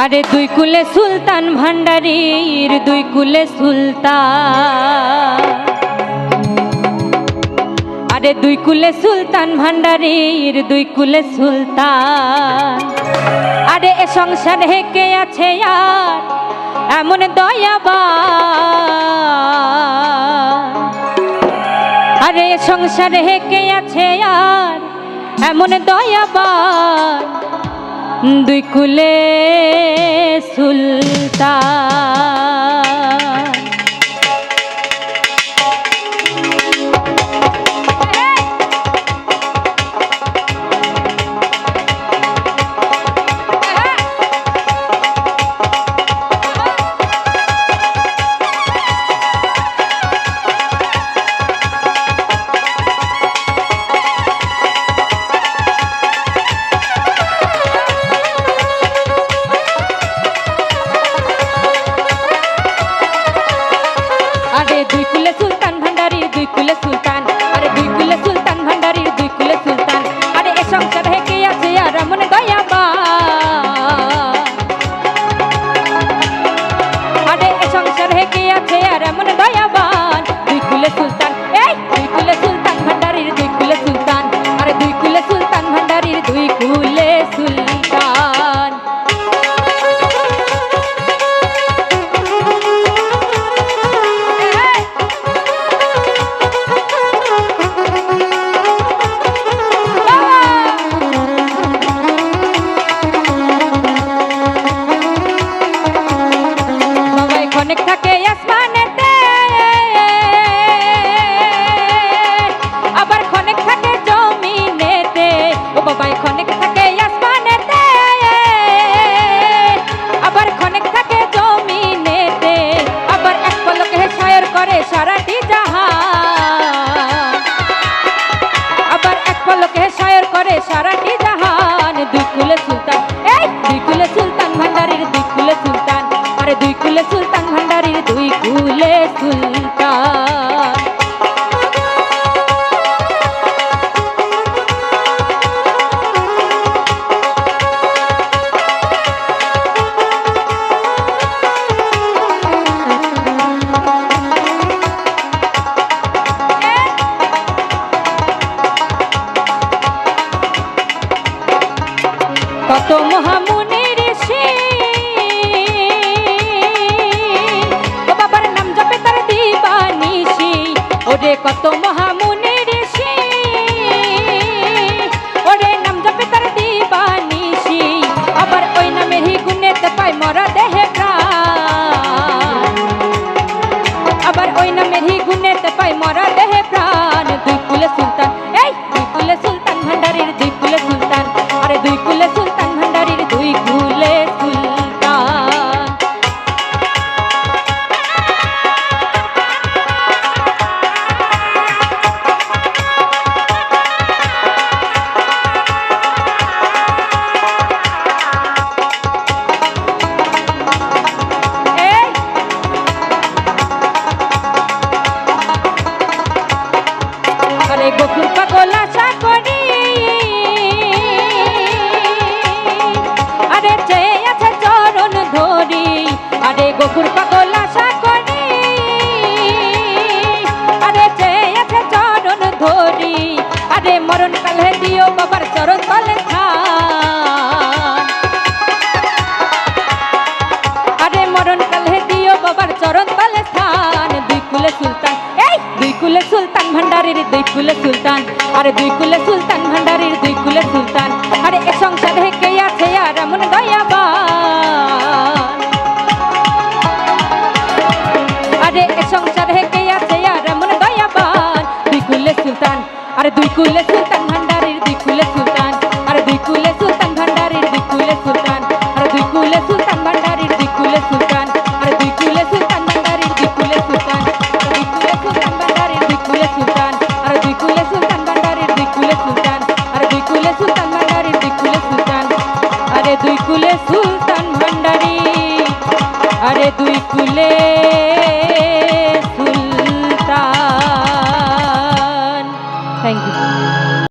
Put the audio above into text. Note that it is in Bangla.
আরে দুই কুলে সুলতান ভান্ডারীর দুই কুলে সুলতান, আরে দুই কুলে সুলতান ভান্ডারীর দুই কুলে সুলতান। আরে এ সংসার হেকে আছে আর এমন দয়াবান, আরে এ সংসার হেকে আছে আর এমন দয়াবান, দুই কুলে সুলতান। দুই কুলে সুলতান ভান্ডারীর দুই কুলে সুলতান, আরে দুই কুলে সুলতান ভান্ডারীর দুই কুলে সুলতান। আরে এ সংসার হেকে আছে আর এমন দয়াবান, আরে এ সংসার হেকে আছে আর এমন দয়াবান, দুই কুলে সুলতান। এই দুই কুলে সুলতান ভান্ডারীর দুই কুলে সুলতান, আরে দুই কুলে সুলতান ভান্ডারীর দুই কুলে সুলতান। অনেক থাকে আসমানেতে, আবার ক্ষণেক থাকে জমিনেতে। ও বাবাই ক্ষণেক থাকে আসমানেতে, আবার ক্ষণেক থাকে জমিনেতে। আবার এক পলকে শায়র করে সারাটি জাহান, আবার এক পলকে শায়র করে সারাটি জাহান। দুই কুলে সুলতান, এই দুই কুলে সুলতান ভান্ডারীর দুই কুলে সুলতান, আরে দুই কুলে সুলতান ভান্ডারীর দুই কুলে সুলতান। কত মহামুনি ঋষি ও বাবার নাম জপে তার দিবানিশি। ওরে কত মহামুনি ঋষি, ওরে নাম জপে তার দিবানিশি। আবার ওই নামের হি গুণেতে পায় মরা দেহে প্রাণ, আবার ওই নামের হি গুণেতে পায় মরা দেহে প্রাণ। দুই কুলে সুলতান, এই দুই কুলে সুলতান ভান্ডারীর দুই কুলে সুলতান, আরে দুই কুলে সুলতান ভান্ডারীর দুই কুলে সুলতান। আরে গোকুল পাগল আশা করি, আরে চেয়ে আছে চরণ ধরি। আরে গোকুল পাগল আশা করি, আরে চেয়ে আছে চরণ ধরি। আরে মরণ কালে দিও বাবার চরণ